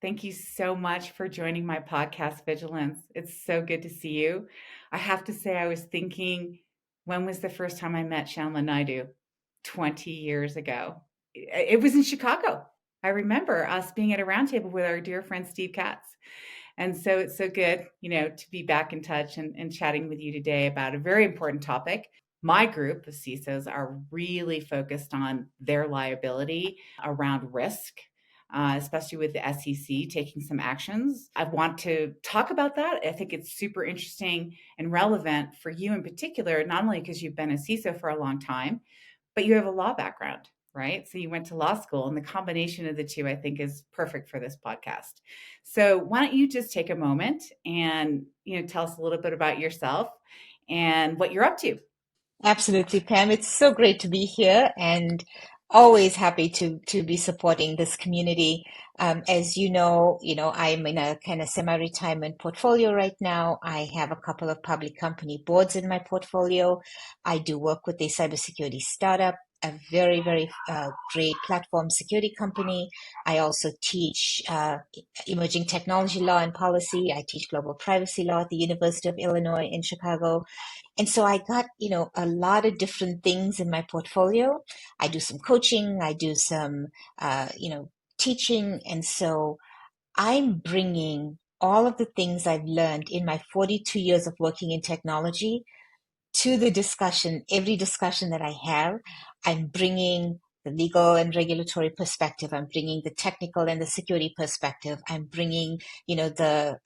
Thank you so much for joining my podcast, Vigilance. It's so good to see you. I have to say, I was thinking, when was the first time I met Shamla Naidoo? 20 years ago. It was in Chicago. I remember us being at a roundtable with our dear friend Steve Katz. And so it's so good, to be back in touch and chatting with you today about a very important topic. My group of CISOs are really focused on their liability around risk, especially with the SEC taking some actions. I want to talk about that. I think it's super interesting and relevant for you in particular, not only because you've been a CISO for a long time, but you have a law background, right? So you went to law school, and the combination of the two, I think, is perfect for this podcast. So why don't you just take a moment and tell us a little bit about yourself and what you're up to? Absolutely, Pam. It's so great to be here and always happy to be supporting this community. As I'm in a kind of semi-retirement portfolio right now. I have a couple of public company boards in my portfolio. I do work with a cybersecurity startup, a very, very great platform security company. I also teach emerging technology law and policy. I teach global privacy law at the University of Illinois in Chicago. And so I got, a lot of different things in my portfolio. I do some coaching, I do some, teaching. And so I'm bringing all of the things I've learned in my 42 years of working in technology to the discussion. Every discussion that I have, I'm bringing the legal and regulatory perspective. I'm bringing the technical and the security perspective. I'm bringing, the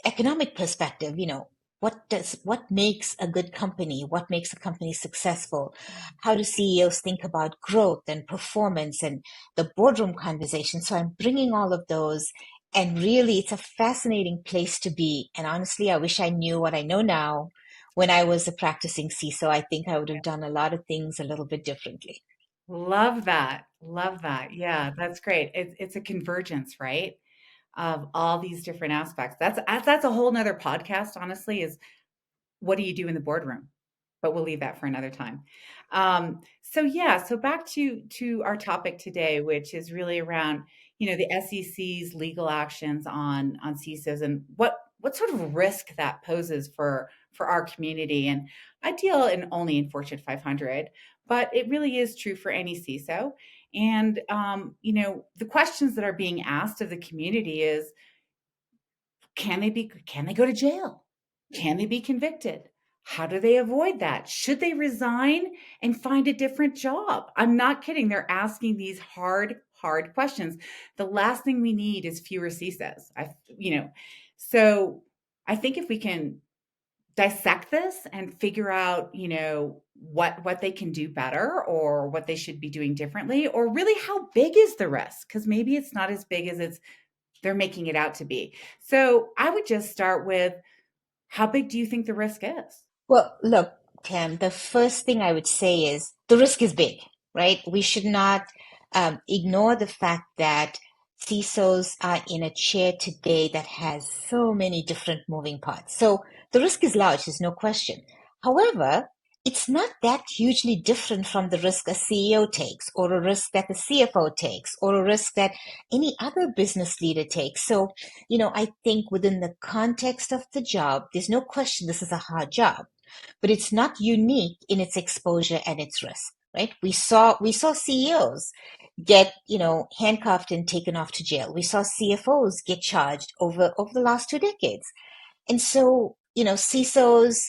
economic perspective. What makes a good company? What makes a company successful? How do CEOs think about growth and performance and the boardroom conversation? So I'm bringing all of those. And really, it's a fascinating place to be. And honestly, I wish I knew what I know now when I was a practicing CISO. I think I would have done a lot of things a little bit differently. Love that. Love that. Yeah, that's great. It's a convergence, right? Of all these different aspects. That's a whole nother podcast, honestly, is what do you do in the boardroom? But we'll leave that for another time. So yeah, so back to our topic today, which is really around the SEC's legal actions on CISOs and what sort of risk that poses for our community. And I deal in only in Fortune 500, but it really is true for any CISO. And the questions that are being asked of the community is, can they go to jail? Can they be convicted? How do they avoid that? Should they resign and find a different job? I'm not kidding. They're asking these hard questions. The last thing we need is fewer CISOs. So I think if we can dissect this and figure out, what they can do better or what they should be doing differently, or really how big is the risk? Because maybe it's not as big as they're making it out to be. So I would just start with, how big do you think the risk is? Well, look, Tam, the first thing I would say is the risk is big, right? We should not ignore the fact that CISOs are in a chair today that has so many different moving parts. So the risk is large, there's no question. However, it's not that hugely different from the risk a CEO takes, or a risk that the CFO takes, or a risk that any other business leader takes. So, I think within the context of the job, there's no question this is a hard job, but it's not unique in its exposure and its risk, right? We saw CEOs get, handcuffed and taken off to jail. We saw CFOs get charged over the last 2 decades. And so, CISOs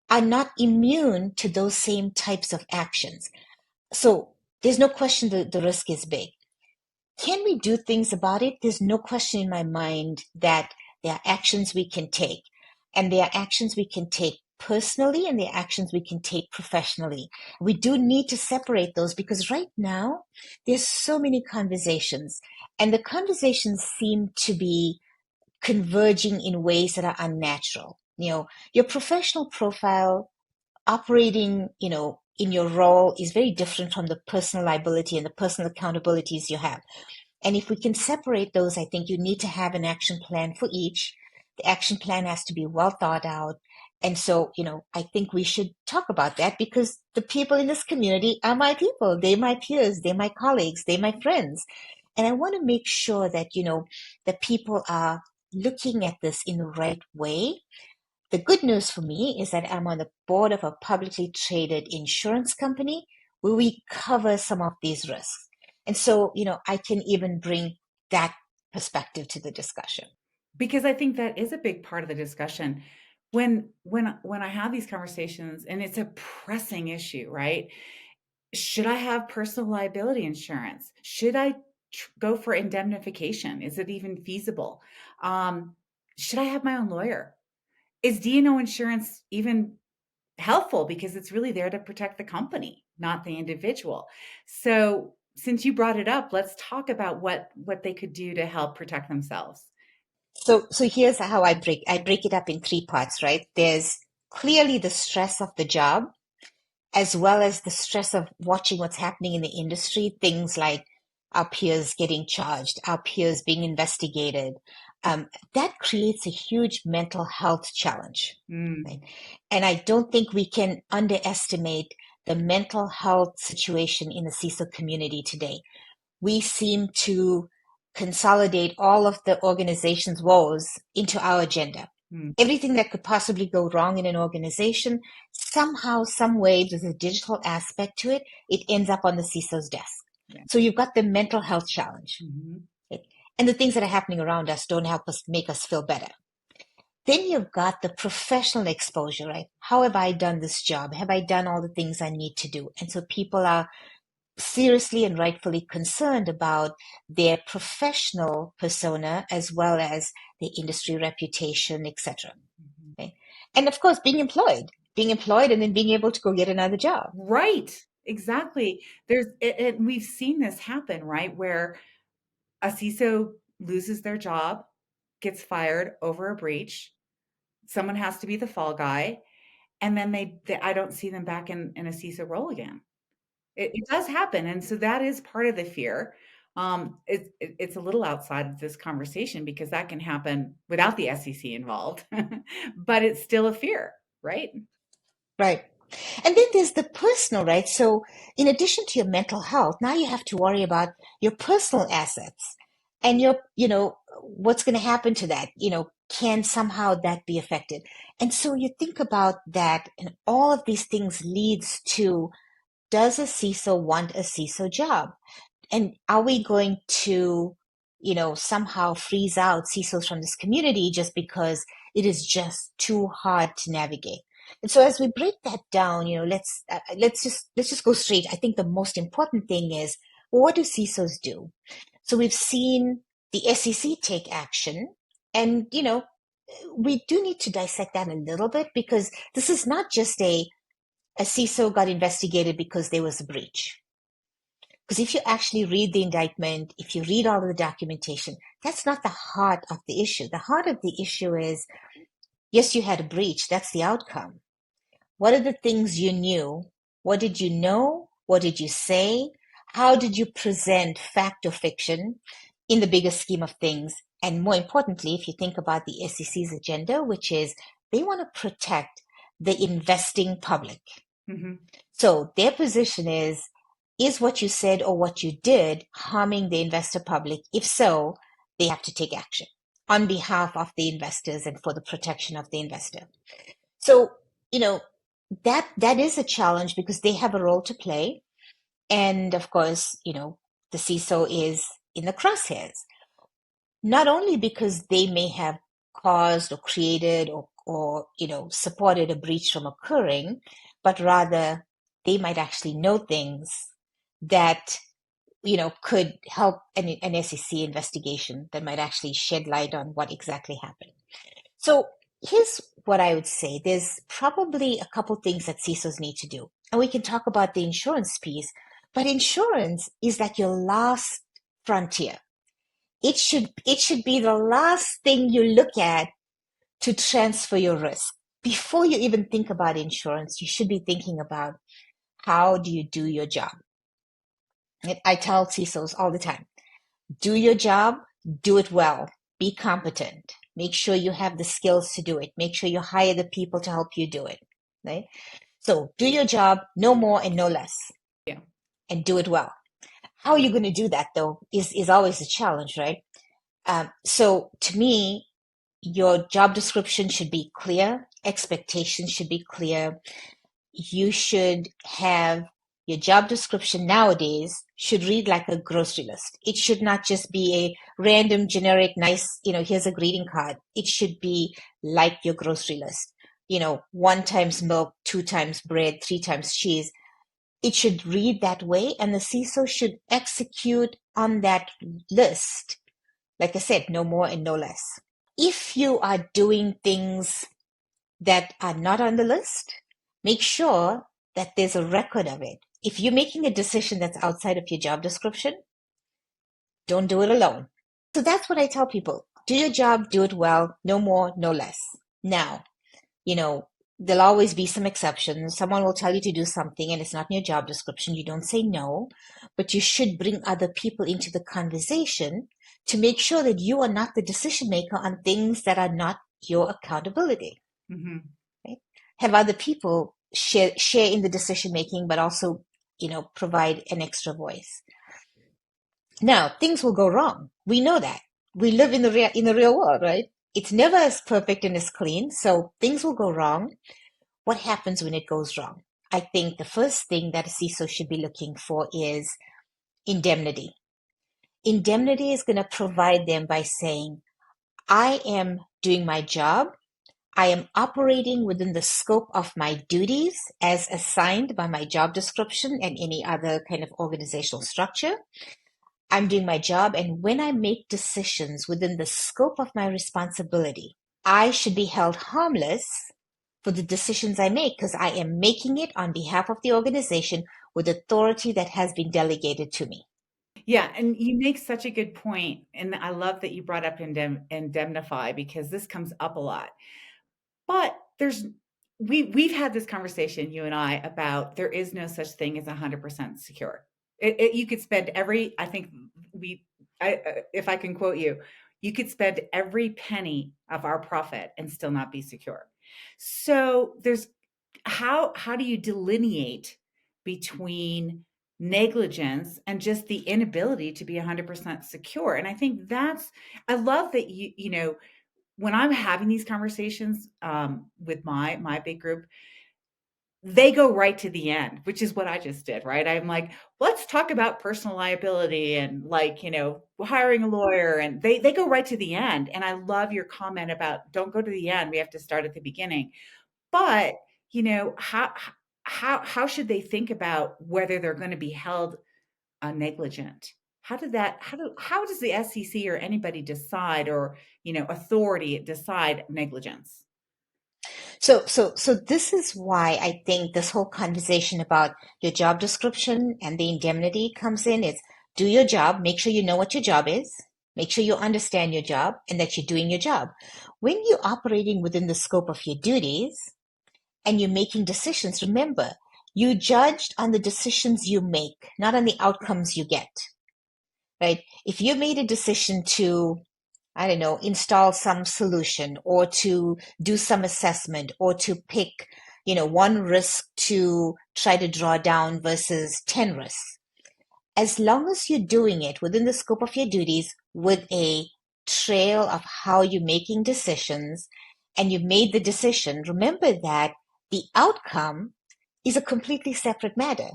are not immune to those same types of actions. So there's no question that the risk is big. Can we do things about it? There's no question in my mind that there are actions we can take, and there are actions we can take personally, and there are actions we can take professionally. We do need to separate those because right now there's so many conversations, and the conversations seem to be converging in ways that are unnatural. Your professional profile operating, in your role is very different from the personal liability and the personal accountabilities you have. And if we can separate those, I think you need to have an action plan for each. The action plan has to be well thought out. And so, I think we should talk about that because the people in this community are my people. They're my peers. They're my colleagues. They're my friends. And I want to make sure that, that people are looking at this in the right way. The good news for me is that I'm on the board of a publicly traded insurance company where we cover some of these risks. And so, I can even bring that perspective to the discussion. Because I think that is a big part of the discussion. When I have these conversations and it's a pressing issue, right? Should I have personal liability insurance? Should I go for indemnification? Is it even feasible? Um, should I have my own lawyer? Is D&O insurance even helpful because it's really there to protect the company, not the individual? So, since you brought it up, let's talk about what they could do to help protect themselves. So here's how I break it up in three parts, right? There's clearly the stress of the job, as well as the stress of watching what's happening in the industry, things like our peers getting charged, our peers being investigated. That creates a huge mental health challenge, Mm, right? And I don't think we can underestimate the mental health situation in the CISO community today. We seem to consolidate all of the organization's woes into our agenda. mm, Everything that could possibly go wrong in an organization, somehow, some way, there's a digital aspect to it, it ends up on the CISO's desk. yeah. So you've got the mental health challenge. Mhm. Okay? And the things that are happening around us don't help us make us feel better. Then you've got the professional exposure, right? How have I done this job? Have I done all the things I need to do? And so people are seriously and rightfully concerned about their professional persona as well as the industry reputation, etc. Mhm. Okay? And of course, being employed and then being able to go get another job. Right. Exactly. We've seen this happen, right? Where a CISO loses their job, gets fired over a breach. Someone has to be the fall guy, and then I don't see them back in a CISO role again. It does happen, and so that is part of the fear. It's a little outside of this conversation because that can happen without the SEC involved, but it's still a fear, right? Right. And then there's the personal, right? So in addition to your mental health, now you have to worry about your personal assets and what's going to happen to that? Can somehow that be affected? And so you think about that and all of these things leads to, does a CISO want a CISO job? And are we going to, somehow freeze out CISOs from this community just because it is just too hard to navigate? And so as we break that down, let's just go straight. I think the most important thing is, well, what do CISOs do? So we've seen the SEC take action, and we do need to dissect that a little bit because this is not just a CISO got investigated because there was a breach. Because if you actually read the indictment, if you read all of the documentation, that's not the heart of the issue. The heart of the issue is, yes, you had a breach. That's the outcome. What are the things you knew? What did you know? What did you say? How did you present fact or fiction in the bigger scheme of things? And more importantly, if you think about the SEC's agenda, which is they want to protect the investing public. Mhm. So their position is what you said or what you did harming the investor public? If so, they have to take action on behalf of the investors and for the protection of the investor. So, you know, that is a challenge because they have a role to play. And of course, the CISO is in the crosshairs, not only because they may have caused or created or supported a breach from occurring, but rather they might actually know things that could help an SEC investigation that might actually shed light on what exactly happened. So here's what I would say. There's probably a couple things that CISOs need to do. And we can talk about the insurance piece, but insurance is like your last frontier. It should be the last thing you look at to transfer your risk. Before you even think about insurance, you should be thinking about, how do you do your job? And I tell CISOs all the time, do your job, do it well, be competent, make sure you have the skills to do it, make sure you hire the people to help you do it, right? So do your job, no more and no less, Yeah. and do it well. How are you going to do that though is always a challenge, right? So to me, your job description should be clear, expectations should be clear. You should have your job description nowadays should read like a grocery list. It should not just be a random, generic, nice, here's a greeting card. It should be like your grocery list. 1 times milk, 2 times bread, 3 times cheese. It should read that way, and the CISO should execute on that list. Like I said, no more and no less. If you are doing things that are not on the list, make sure that there's a record of it. If you're making a decision that's outside of your job description, don't do it alone. So that's what I tell people. Do your job, do it well, no more, no less. Now, there'll always be some exceptions. Someone will tell you to do something and it's not in your job description. You don't say no, but you should bring other people into the conversation to make sure that you are not the decision maker on things that are not your accountability. Mm-hmm. Right? Have other people share in the decision making, but also, provide an extra voice. Now, things will go wrong. We know that. We live in the real world, right? It's never as perfect and as clean, so things will go wrong. What happens when it goes wrong? I think the first thing that a CISO should be looking for is indemnity. Indemnity is going to provide them by saying, I am doing my job. I am operating within the scope of my duties as assigned by my job description and any other kind of organizational structure. I'm doing my job, and when I make decisions within the scope of my responsibility, I should be held harmless for the decisions I make because I am making it on behalf of the organization with authority that has been delegated to me. Yeah, and you make such a good point, and I love that you brought up indemnify because this comes up a lot. But we've had this conversation, you and I, about there is no such thing as 100% secure. You could spend every, I think if I can quote you, you could spend every penny of our profit and still not be secure. So there's how do you delineate between negligence and just the inability to be 100% secure? And I think I love that when I'm having these conversations with my big group, they go right to the end, which is what I just did, right? I'm like, let's talk about personal liability and hiring a lawyer, and they go right to the end. And I love your comment about don't go to the end. We have to start at the beginning. But how should they think about whether they're going to be held negligent? How does the SEC or anybody decide, or authority decide negligence? So this is why I think this whole conversation about your job description and the indemnity comes in. It's do your job, make sure you know what your job is, make sure you understand your job and that you're doing your job. When you're operating within the scope of your duties and you're making decisions, remember, you judged on the decisions you make, not on the outcomes you get, right? If you made a decision to, I don't know, install some solution or to do some assessment or to pick, one risk to try to draw down versus 10 risks. As long as you're doing it within the scope of your duties with a trail of how you're making decisions and you've made the decision, remember that the outcome is a completely separate matter.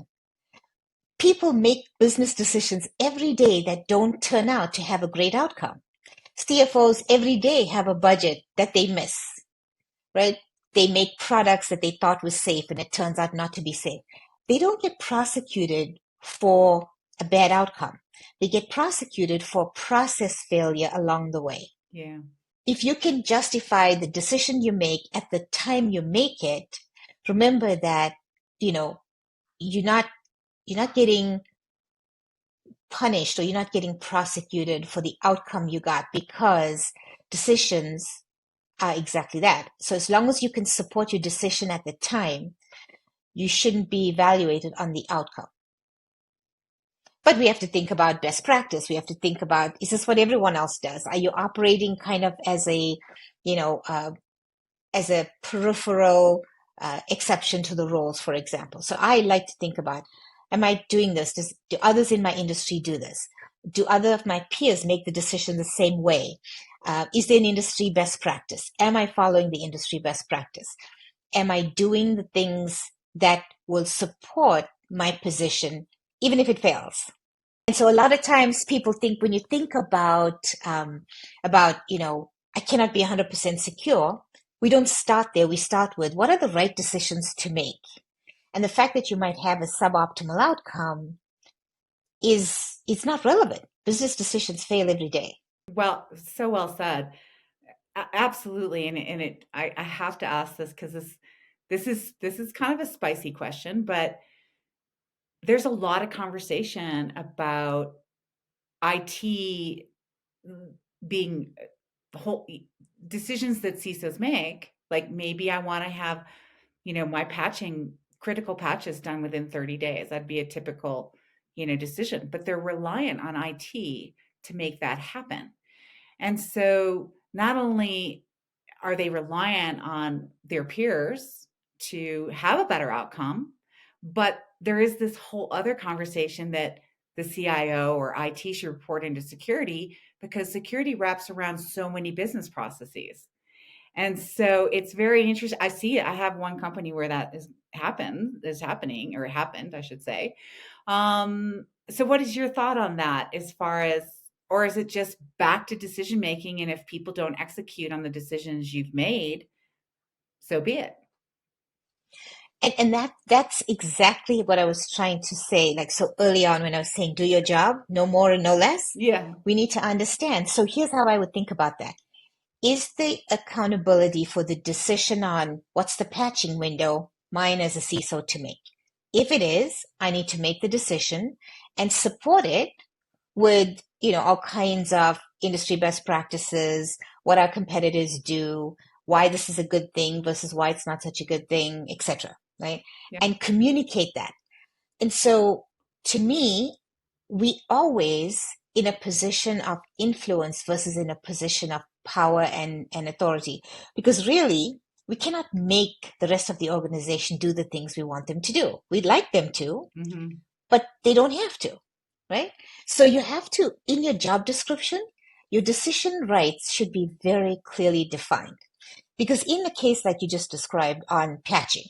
People make business decisions every day that don't turn out to have a great outcome. CFOs every day have a budget that they miss, right? They make products that they thought was safe and it turns out not to be safe. They don't get prosecuted for a bad outcome. They get prosecuted for process failure along the way. Yeah. If you can justify the decision you make at the time you make it, remember that, you're not getting punished or you're not getting prosecuted for the outcome you got because decisions are exactly that. So as long as you can support your decision at the time, you shouldn't be evaluated on the outcome. But we have to think about best practice. We have to think about, is this what everyone else does? Are you operating kind of as a, as a peripheral exception to the rules, for example? So I like to think about Am I doing this? Do others in my industry do this? Do other of my peers make the decision the same way? Is there an industry best practice? Am I following the industry best practice? Am I doing the things that will support my position, even if it fails? And so a lot of times people think when you think I cannot be 100% secure, we don't start there. We start with what are the right decisions to make? And the fact that you might have a suboptimal outcome it's not relevant. Business decisions fail every day. Well, so well said. Absolutely, I have to ask this because this is kind of a spicy question, but there's a lot of conversation about IT being whole decisions that CISOs make. Like maybe I want to have, my critical patches done within 30 days. That'd be a typical, decision, but they're reliant on IT to make that happen. And so not only are they reliant on their peers to have a better outcome, but there is this whole other conversation that the CIO or IT should report into security because security wraps around so many business processes. And so it's very interesting. I see it. I have one company where that is happening, or it happened, I should say. So what is your thought on that as far as, or is it just back to decision making? And if people don't execute on the decisions you've made, so be it. And that's exactly what I was trying to say. Like, so early on when I was saying, do your job, no more and no less. Yeah. We need to understand. So here's how I would think about that. Is the accountability for the decision on what's the patching window mine as a CISO to make? If it is, I need to make the decision and support it with, all kinds of industry best practices, what our competitors do, why this is a good thing versus why it's not such a good thing, etc. Right? Yeah. And communicate that. And so to me, we always in a position of influence versus in a position of power and authority. Because really, we cannot make the rest of the organization do the things we want them to do. We'd like them to, but they don't have to, right? So you have to, in your job description, your decision rights should be very clearly defined. Because in the case that you just described on patching,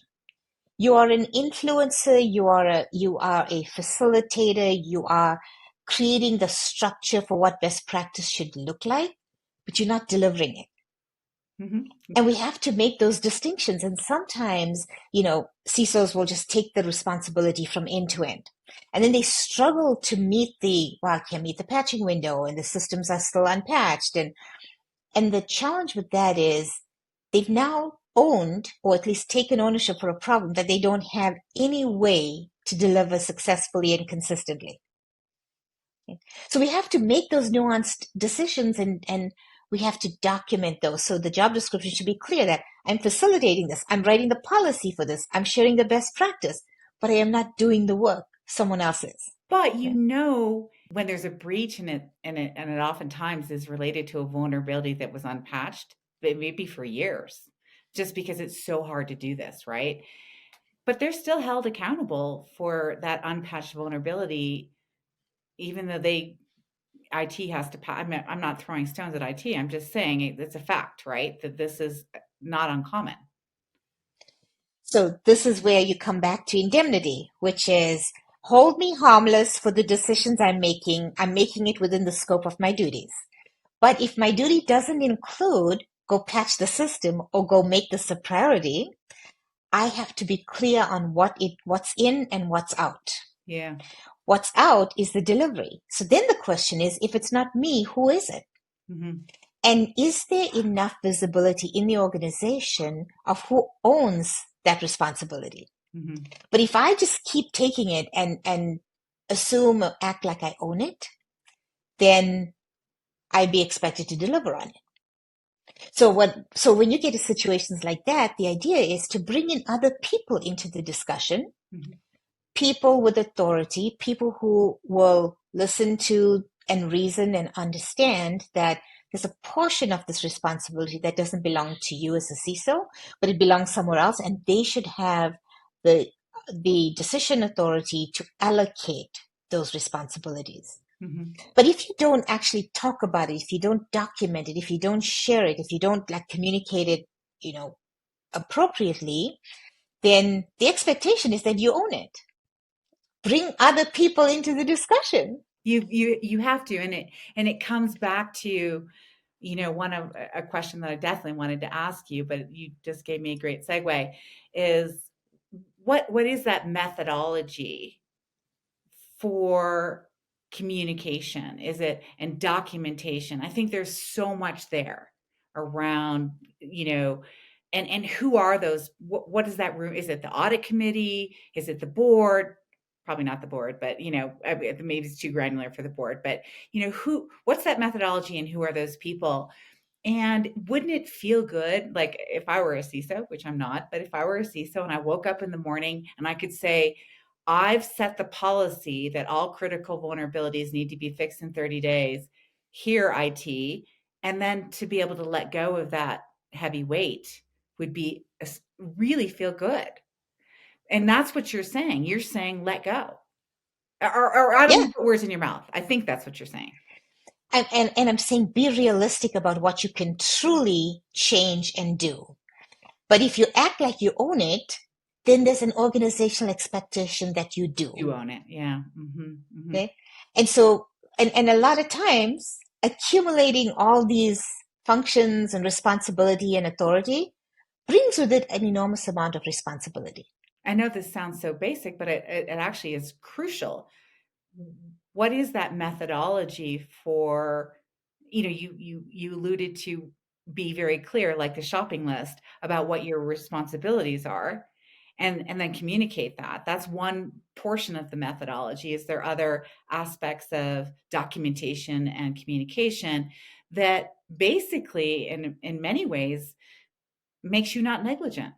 you are an influencer, you are a facilitator, you are creating the structure for what best practice should look like, but you're not delivering it. And we have to make those distinctions. And sometimes, CISOs will just take the responsibility from end to end. And then they struggle to I can't meet the patching window and the systems are still unpatched. And the challenge with that is they've now owned or at least taken ownership for a problem that they don't have any way to deliver successfully and consistently. So we have to make those nuanced decisions and we have to document those. So the job description should be clear that I'm facilitating this. I'm writing the policy for this. I'm sharing the best practice, but I am not doing the work. Someone else is. But when there's a breach and it oftentimes is related to a vulnerability that was unpatched, but maybe for years, just because it's so hard to do this, right? But they're still held accountable for that unpatched vulnerability, even though IT has to patch. I'm not throwing stones at IT. I'm just saying it's a fact, right? That this is not uncommon. So this is where you come back to indemnity, which is hold me harmless for the decisions I'm making. I'm making it within the scope of my duties. But if my duty doesn't include go patch the system or go make this a priority, I have to be clear on what's in and what's out. Yeah. What's out is the delivery. So then the question is, if it's not me, who is it? And is there enough visibility in the organization of who owns that responsibility? But if I just keep taking it and assume or act like I own it, then I'd be expected to deliver on it. So when you get to situations like that, the idea is to bring in other people into the discussion, people with authority, people who will listen to and reason and understand that there's a portion of this responsibility that doesn't belong to you as a CISO, but it belongs somewhere else, and they should have the the decision authority to allocate those responsibilities. Hmm. But if you don't actually talk about it, if you don't document it, if you don't share it, if you don't like communicate it, appropriately, then the expectation is that you own it. Bring other people into the discussion. You have to, and it comes back to, one of a question that I definitely wanted to ask you, but you just gave me a great segue, is what is that methodology for communication? Is it and documentation? I think there's so much there around, and who are those? What is that room? Is it the audit committee? Is it the board? Probably not the board, but maybe it's too granular for the board. But what's that methodology, and who are those people? And wouldn't it feel good, like if I were a CISO, which I'm not, but if I were a CISO and I woke up in the morning and I could say, I've set the policy that all critical vulnerabilities need to be fixed in 30 days. Here, IT. And then to be able to let go of that heavy weight would be really feel good. And that's what you're saying. You're saying let go. Or I don't Yeah. want to put words in your mouth. I think that's what you're saying. And I'm saying be realistic about what you can truly change and do. But if you act like you own it, then there's an organizational expectation that you do. You own it. Yeah. Hmm. Hmm. Okay. And so, and a lot of times, accumulating all these functions and responsibility and authority brings with it an enormous amount of responsibility. I know this sounds so basic, but it actually is crucial. What is that methodology for, you alluded to, be very clear, like the shopping list about what your responsibilities are, and then communicate that. That's one portion of the methodology. Is there other aspects of documentation and communication that basically in many ways makes you not negligent?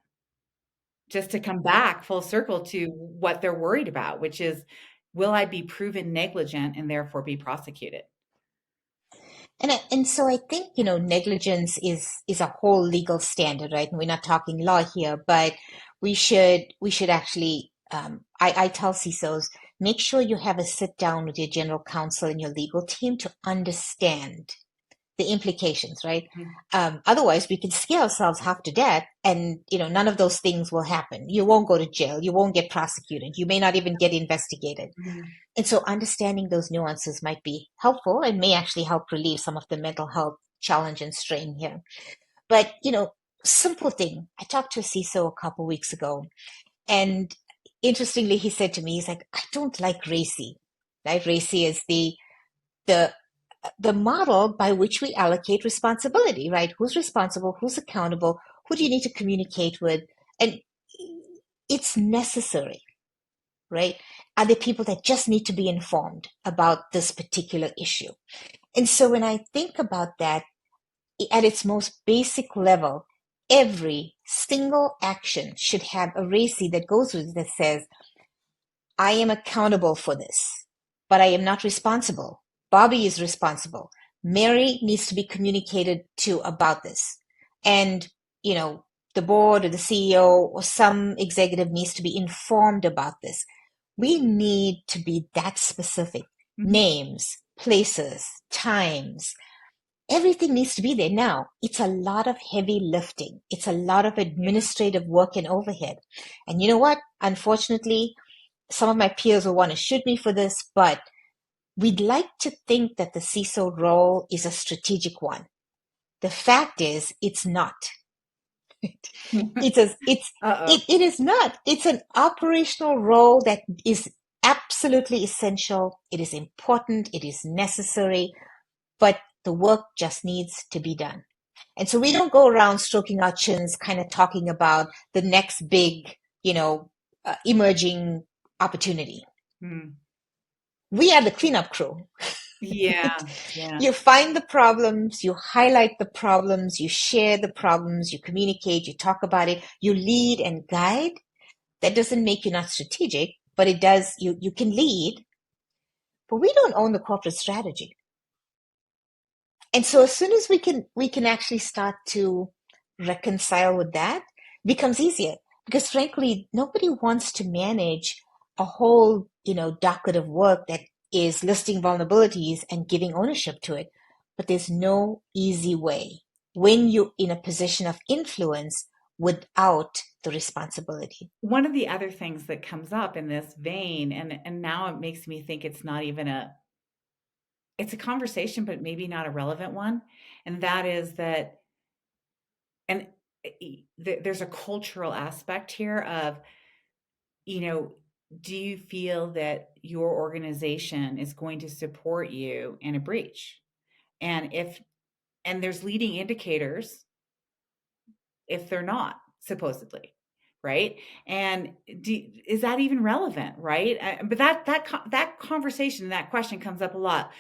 Just to come back full circle to what they're worried about, which is, will I be proven negligent and therefore be prosecuted? And so I think, negligence is a whole legal standard, right? And we're not talking law here, but we should actually, I tell CISOs, make sure you have a sit down with your general counsel and your legal team to understand the implications, right? Mhm, Otherwise, we can scare ourselves half to death, and none of those things will happen. You won't go to jail. You won't get prosecuted. You may not even get investigated. mhm. And so, understanding those nuances might be helpful and may actually help relieve some of the mental health challenge and strain here. But simple thing. I talked to a CISO a couple weeks ago, and interestingly, he said to me, he's like, "I don't like RACI." Right? RACI is the the model by which we allocate responsibility, right? Who's responsible? Who's accountable? Who do you need to communicate with? And it's necessary, right? Are there people that just need to be informed about this particular issue? And so when I think about that at its most basic level, every single action should have a RACI that goes with it that says, I am accountable for this, but I am not responsible. Bobby is responsible. Mary needs to be communicated to about this. And, the board or the CEO or some executive needs to be informed about this. We need to be that specific. Mhm. Names, places, times, everything needs to be there. Now, it's a lot of heavy lifting. It's a lot of administrative work and overhead. And you know what? Unfortunately, some of my peers will want to shoot me for this, but we'd like to think that the CISO role is a strategic one. The fact is, it's not. Uh-oh. It is not. It's an operational role that is absolutely essential. It is important. It is necessary, but the work just needs to be done. And so we don't go around stroking our chins, kind of talking about the next big, emerging opportunity. Hmm. We are the cleanup crew. Yeah, yeah. You find the problems, you highlight the problems, you share the problems, you communicate, you talk about it, you lead and guide. That doesn't make you not strategic, but it does, you can lead, but we don't own the corporate strategy. And so as soon as we can actually start to reconcile with that, it becomes easier. Because frankly, nobody wants to manage a whole, docket of work that is listing vulnerabilities and giving ownership to it. But there's no easy way when you're in a position of influence without the responsibility. One of the other things that comes up in this vein, and now it makes me think it's not even it's a conversation, but maybe not a relevant one. And that is that, and there's a cultural aspect here of, you know, do you feel that your organization is going to support you in a breach? And and there's leading indicators if they're not, supposedly, right? And is that even relevant, right? But that conversation, that question comes up a lot.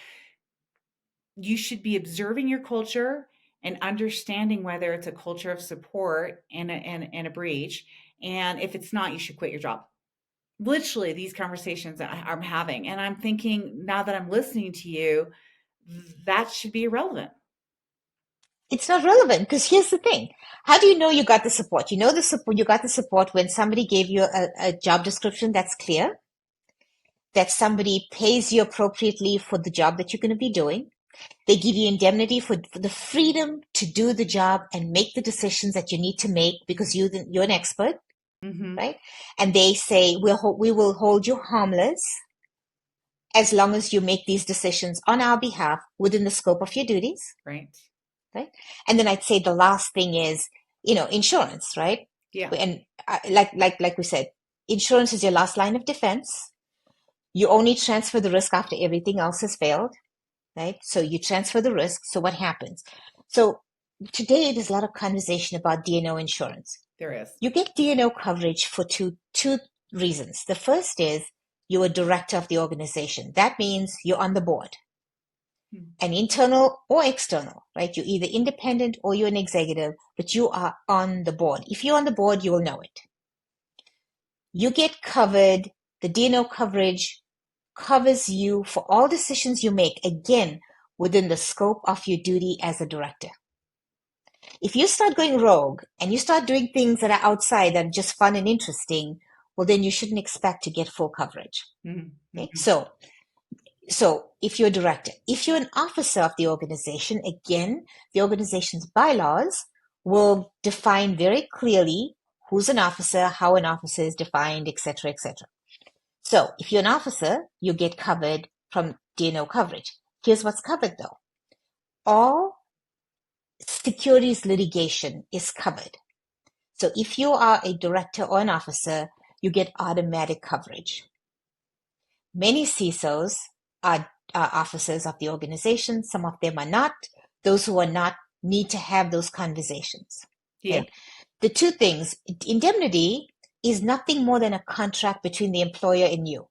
You should be observing your culture and understanding whether it's a culture of support and a breach. And if it's not, you should quit your job. Literally, these conversations I'm having. And I'm thinking, now that I'm listening to you, that should be irrelevant. It's not relevant because here's the thing. How do you know you got the support? You know the support, you got the support when somebody gave you a job description that's clear, that somebody pays you appropriately for the job that you're going to be doing. They give you indemnity for the freedom to do the job and make the decisions that you need to make because you're an expert, Hmm. right? And they say, we will hold you harmless as long as you make these decisions on our behalf within the scope of your duties, Right. right? And then I'd say the last thing is, insurance, right? Yeah. And like we said, insurance is your last line of defense. You only transfer the risk after everything else has failed, right? So you transfer the risk. So what happens? So today there's a lot of conversation about D&O insurance. There is. You get D&O coverage for two reasons. The first is you're a director of the organization. That means you're on the board, Hmm. an internal or external, right? You're either independent or you're an executive, but you are on the board. If you're on the board, you will know it. You get covered. The D&O coverage covers you for all decisions you make, again, within the scope of your duty as a director. If you start going rogue and you start doing things that are outside that are just fun and interesting, well, then you shouldn't expect to get full coverage. Okay? Mm-hmm. So if you're a director, if you're an officer of the organization, again, the organization's bylaws will define very clearly who's an officer, how an officer is defined, etc., etc. So if you're an officer, you get covered from D&O coverage. Here's what's covered though. All securities litigation is covered. So if you are a director or an officer, you get automatic coverage. Many CISOs are officers of the organization. Some of them are not. Those who are not need to have those conversations. Yeah. Okay? The two things, indemnity is nothing more than a contract between the employer and you.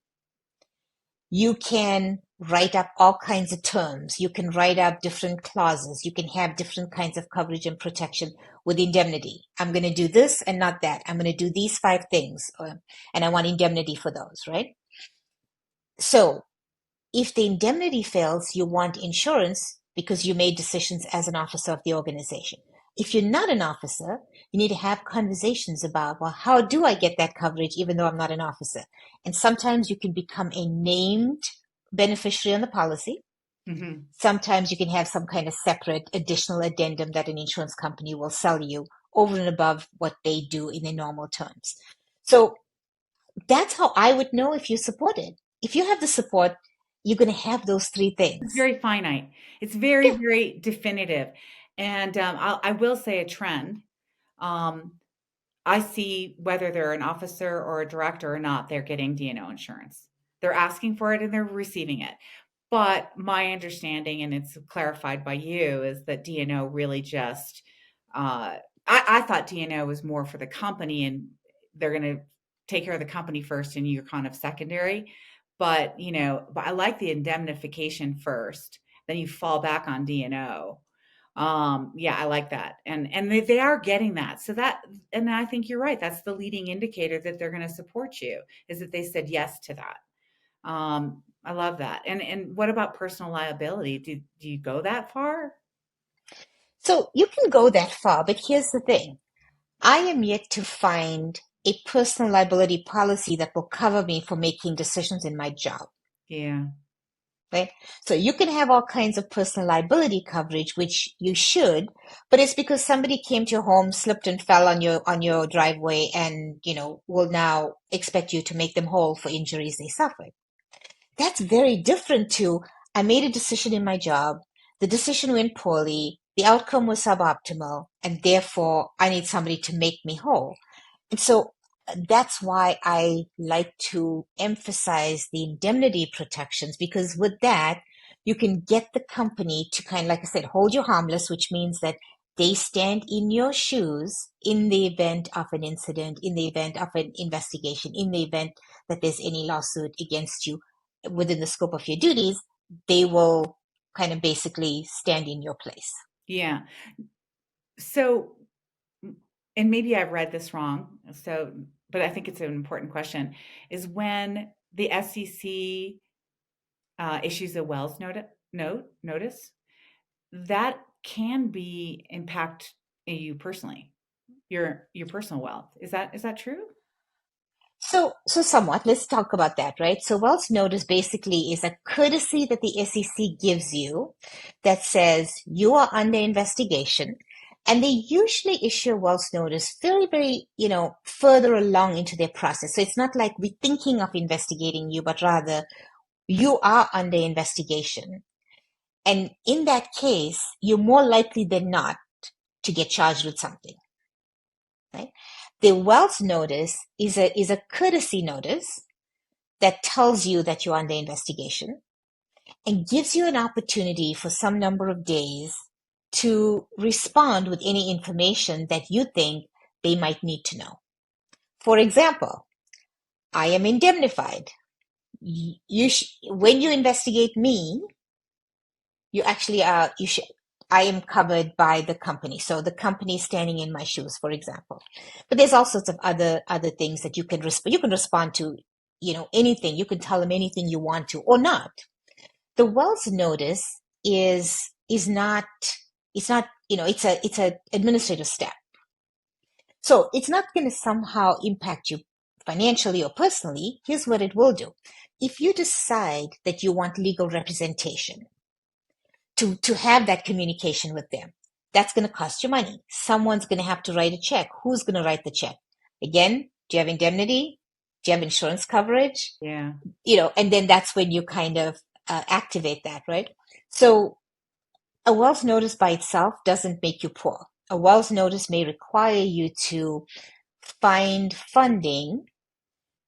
You can write up all kinds of terms. You can write up different clauses. You can have different kinds of coverage and protection with indemnity. I'm going to do this and not that. I'm going to do these 5 things, and I want indemnity for those, right? So if the indemnity fails, you want insurance because you made decisions as an officer of the organization. If you're not an officer, you need to have conversations about, well, how do I get that coverage even though I'm not an officer? And sometimes you can become a named beneficiary on the policy. Mm-hmm. Sometimes you can have some kind of separate additional addendum that an insurance company will sell you over and above what they do in their normal terms. So that's how I would know if you support it. If you have the support, you're going to have those 3 It's things. very finite. It's very, Yeah. very definitive. And I will say a trend. Um, I see whether they're an officer or a director or not, they're getting D&O insurance. They're asking for it and they're receiving it. But my understanding, and it's clarified by you, is that D&O really just, I thought D&O was more for the company and they're going to take care of the company first and you're kind of secondary. But, but I like the indemnification first, then you fall back on D&O. Yeah, I like that. And they are getting that. So and I think you're right. That's the leading indicator that they're going to support you, is that they said yes to that. I love that. And what about personal liability? Do you go that far? So you can go that far, but here's the thing. I am yet to find a personal liability policy that will cover me for making decisions in my job. Yeah. Right? So you can have all kinds of personal liability coverage, which you should, but it's because somebody came to your home, slipped and fell on your driveway, and will now expect you to make them whole for injuries they suffered. That's very different to I made a decision in my job, the decision went poorly, the outcome was suboptimal, and therefore I need somebody to make me whole. And so that's why I like to emphasize the indemnity protections, because with that, you can get the company to kind of, like I said, hold you harmless, which means that they stand in your shoes in the event of an incident, in the event of an investigation, in the event that there's any lawsuit against you within the scope of your duties. They will kind of basically stand in your place. Yeah. So, and maybe I've read this wrong. So, but I think it's an important question is when the SEC issues a Wells notice, that can be impact you personally, your personal wealth. Is that true? So somewhat, let's talk about that, right? So Wells Notice basically is a courtesy that the SEC gives you that says you are under investigation. And they usually issue a Wells Notice very, very, further along into their process. So it's not like we're thinking of investigating you, but rather you are under investigation. And in that case, you're more likely than not to get charged with something, right? The Wells Notice is a courtesy notice that tells you that you're under investigation and gives you an opportunity for some number of days to respond with any information that you think they might need to know. For example, I am indemnified. When you investigate me, you actually are, you should, I am covered by the company. So the company is standing in my shoes, for example. But there's all sorts of other things that you can respond to, anything. You can tell them anything you want to or not. The Wells notice is not, it's not, it's a administrative step. So it's not going to somehow impact you financially or personally. Here's what it will do. If you decide that you want legal representation, to have that communication with them. That's going to cost you money. Someone's going to have to write a check. Who's going to write the check? Again, do you have indemnity? Do you have insurance coverage? Yeah. And then that's when you kind of activate that, right? So a Wells notice by itself doesn't make you poor. A Wells notice may require you to find funding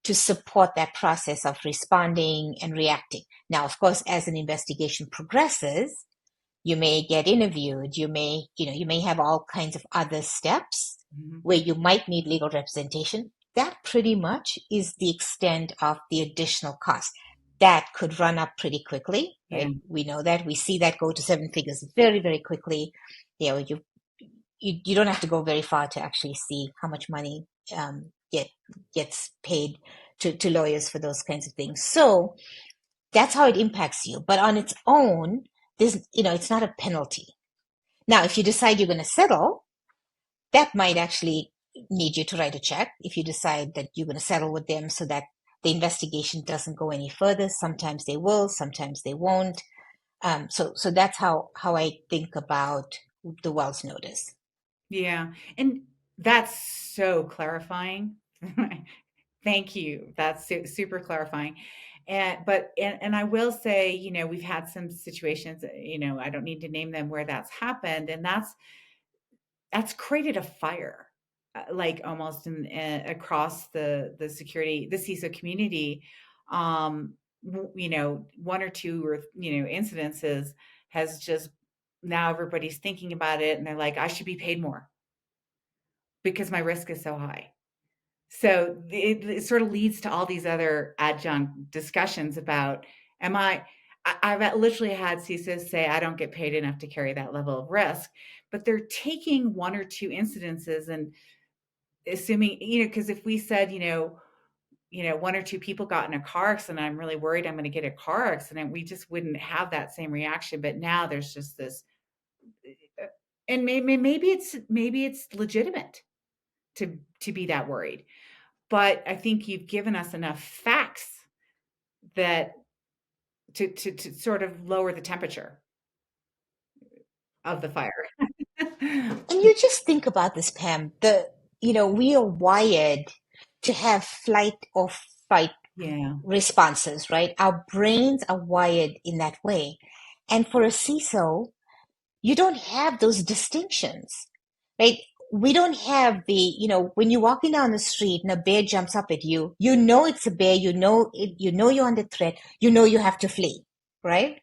to support that process of responding and reacting. Now, of course, as an investigation progresses, you may get interviewed. You may have all kinds of other steps Hmm. where you might need legal representation. That pretty much is the extent of the additional cost. That could run up pretty quickly, Yeah. right? We know that. We see that go to seven figures very, very quickly. You don't have to go very far to actually see how much money gets paid to lawyers for those kinds of things. So that's how it impacts you. But on its own, it's not a penalty. Now, if you decide you're going to settle, that might actually need you to write a check. If you decide that you're going to settle with them so that the investigation doesn't go any further, sometimes they will, sometimes they won't. So that's how I think about the Wells notice. Yeah. And that's so clarifying. Thank you. That's super clarifying. And I will say, we've had some situations, I don't need to name them where that's happened, and that's created a fire, like almost across the security, the CISO community. One or two or incidences has just now everybody's thinking about it, and they're like, I should be paid more because my risk is so high. So it sort of leads to all these other adjunct discussions about, am I've literally had CISOs say, I don't get paid enough to carry that level of risk, but they're taking one or two incidences and assuming, because if we said, one or two people got in a car accident, I'm really worried I'm going to get a car accident, we just wouldn't have that same reaction. But now there's just this, and maybe it's legitimate to be that worried. but I think you've given us enough facts that to sort of lower the temperature of the fire. And you just think about this, Pam. We are wired to have flight or fight Yeah, responses, right? Our brains are wired in that way. And for a CISO, you don't have those distinctions, right? We don't have when you're walking down the street and a bear jumps up at you, you know it's a bear, you know you're under threat, you know you have to flee, right?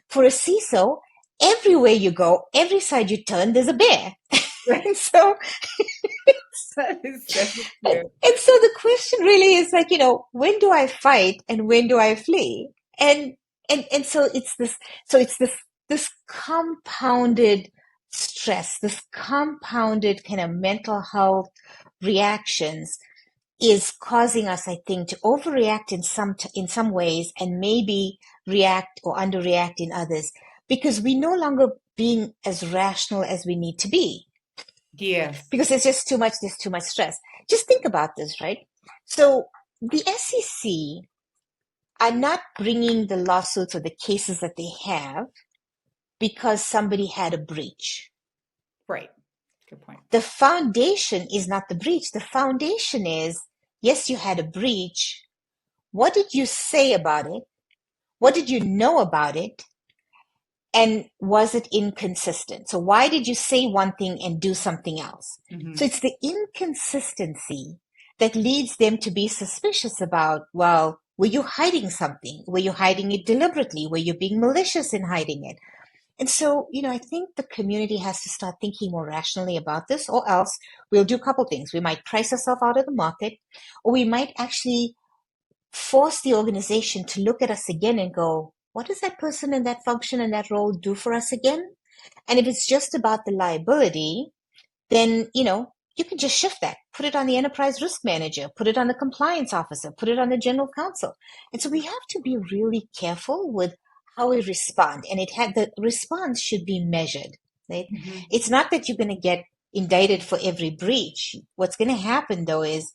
For a CISO, everywhere you go, every side you turn, there's a bear. right. And so That is so And, true. and so the question really is like, when do I fight and when do I flee? And and so it's this compounded stress, this compounded kind of mental health reactions is causing us, I think, to overreact in some ways and maybe react or underreact in others because we no longer being as rational as we need to be Yes, because there's too much stress. Just think about this, right? So the SEC are not bringing the lawsuits or the cases that they have because somebody had a breach. right. Good point. The foundation is not the breach. The foundation is, yes, you had a breach. What did you say about it? What did you know about it? And was it inconsistent? So why did you say one thing and do something else? So Hmm. it's the inconsistency that leads them to be suspicious about, well, were you hiding something? Were you hiding it deliberately? Were you being malicious in hiding it? And so, I think the community has to start thinking more rationally about this, or else we'll do a couple things. We might price ourselves out of the market, or we might actually force the organization to look at us again and go, what does that person in that function and that role do for us again? And if it's just about the liability, then, you can just shift that, put it on the enterprise risk manager, put it on the compliance officer, put it on the general counsel. And so we have to be really careful with how we respond. And the response should be measured, right? Hmm. It's not that you're going to get indicted for every breach. What's going to happen though is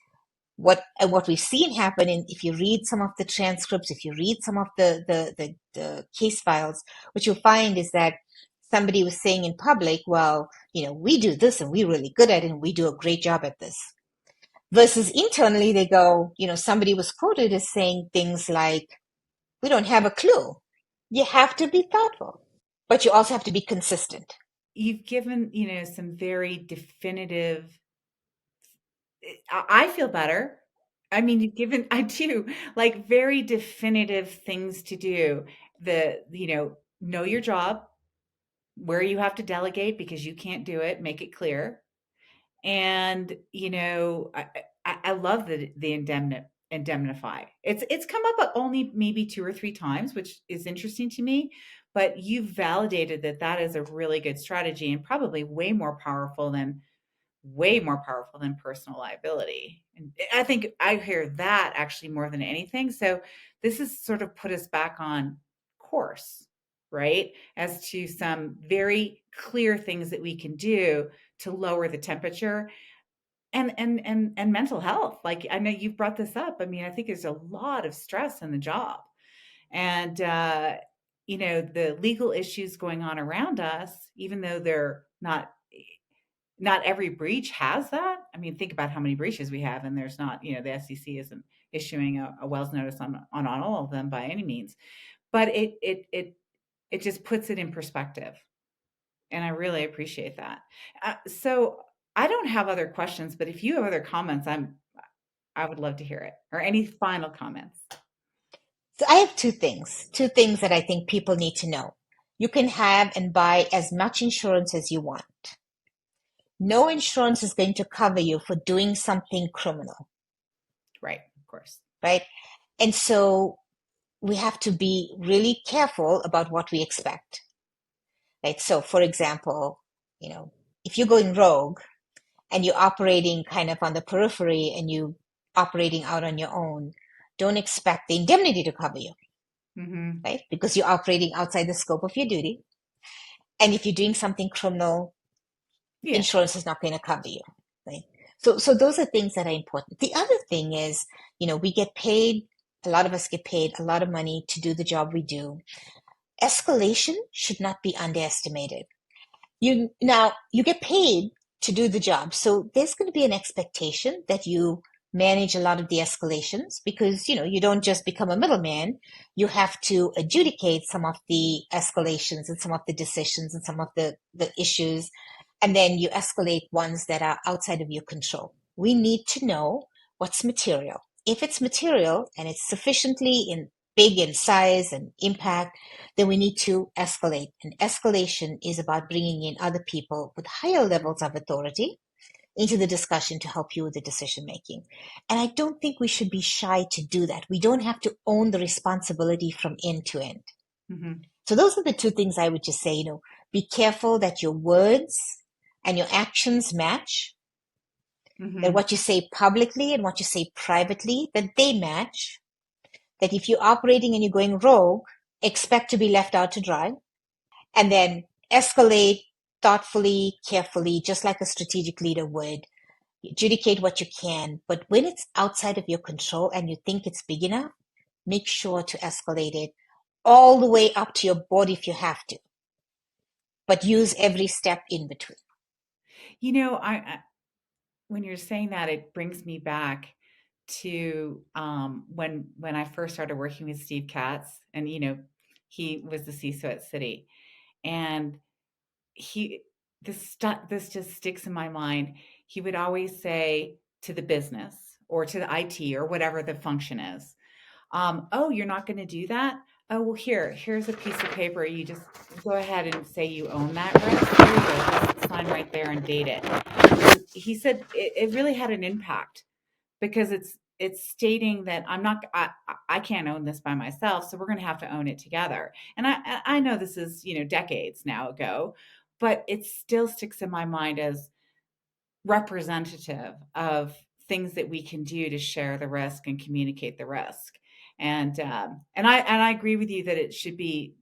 what we've seen happen, and if you read some of the transcripts, if you read some of the case files, what you'll find is that somebody was saying in public, well, we do this and we're really good at it and we do a great job at this. Versus internally, they go, somebody was quoted as saying things like, we don't have a clue. You have to be thoughtful, but you also have to be consistent. You've given, some very definitive. I feel better. I mean, you've given, I do, like very definitive things to do. Know your job, where you have to delegate because you can't do it, make it clear. And, I love the indemnify. It's come up only maybe 2 or 3 times, which is interesting to me, but you've validated that that is a really good strategy and probably way more powerful than personal liability. And I think I hear that actually more than anything. So this has sort of put us back on course, right? As to some very clear things that we can do to lower the temperature and mental health. Like I know you've brought this up. I mean, I think there's a lot of stress in the job. And the legal issues going on around us, even though they're not every breach has that. I mean, think about how many breaches we have, and there's not, the SEC isn't issuing a Wells notice on all of them by any means. But it just puts it in perspective, and I really appreciate that. So I don't have other questions, but if you have other comments, I would love to hear it. Or any final comments. So I have two things that I think people need to know. You can have and buy as much insurance as you want. No insurance is going to cover you for doing something criminal, Right, of course. right? And so we have to be really careful about what we expect, right? So, for example, if you're going rogue and you're operating kind of on the periphery and you operating out on your own, don't expect the indemnity to cover you, Hmm. right? Because you're operating outside the scope of your duty. And if you're doing something criminal, Yeah. insurance is not going to cover you, right? So those are things that are important. The other thing is, we get paid, a lot of us get paid a lot of money to do the job we do. Escalation should not be underestimated. You get paid to do the job, so there's going to be an expectation that you manage a lot of the escalations, because you don't just become a middleman. You have to adjudicate some of the escalations and some of the decisions and some of the issues, and then you escalate ones that are outside of your control. We need to know what's material. If it's material and it's sufficiently big in size and impact, then we need to escalate. And escalation is about bringing in other people with higher levels of authority into the discussion to help you with the decision making. And I don't think we should be shy to do that. We don't have to own the responsibility from end to end. Mm-hmm. So those are the two things I would just say, be careful that your words and your actions match, that Mm-hmm. what you say publicly and what you say privately, that they match, that if you're operating and you're going rogue, expect to be left out to dry, and then escalate thoughtfully, carefully, just like a strategic leader would. Adjudicate what you can, but when it's outside of your control and you think it's big enough, make sure to escalate it all the way up to your board if you have to, but use every step in between. I when you're saying that, it brings me back to when I first started working with Steve Katz, and he was the CISO at Citi, and he this just sticks in my mind. He would always say to the business or to the IT or whatever the function is, "Oh, you're not going to do that? Oh, well, here's a piece of paper. You just go ahead and say you own that risk. Here you go. Just sign right there and date it." He said it really had an impact because it's stating that I can't own this by myself, so we're going to have to own it together. And I know this is decades now ago, but it still sticks in my mind as representative of things that we can do to share the risk and communicate the risk. And I agree with you that it should be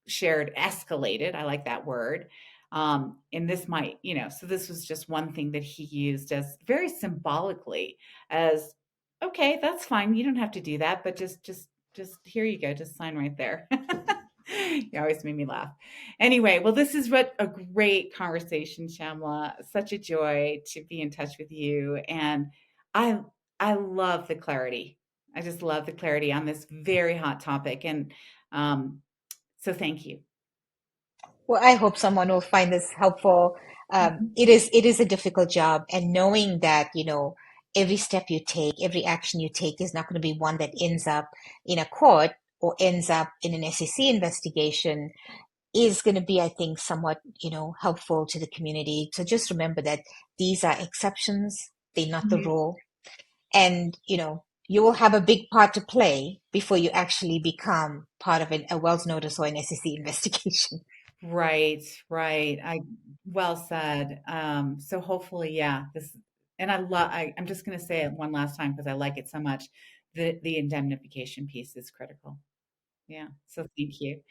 shared, escalated. I like that word. And this might, so this was just one thing that he used as very symbolically as, okay, that's fine. You don't have to do that, but just here you go. Just sign right there. You always made me laugh. Anyway, well, this is what a great conversation, Shamla. Such a joy to be in touch with you, and I I love the clarity. I just love the clarity on this very hot topic, and um, so thank you. Well, I hope someone will find this helpful. Mhm. It is a difficult job, and knowing that, every step you take, every action you take is not going to be one that ends up in a court or ends up in an SEC investigation is going to be, I think, somewhat, helpful to the community. So just remember that these are exceptions, they're not the Mhm. rule. And, you will have a big part to play before you actually become part of a Wells notice or an SEC investigation. Right, right. I well said. So hopefully, yeah, this and I'm just going to say it one last time because I like it so much. The indemnification piece is critical. Yeah. So thank you.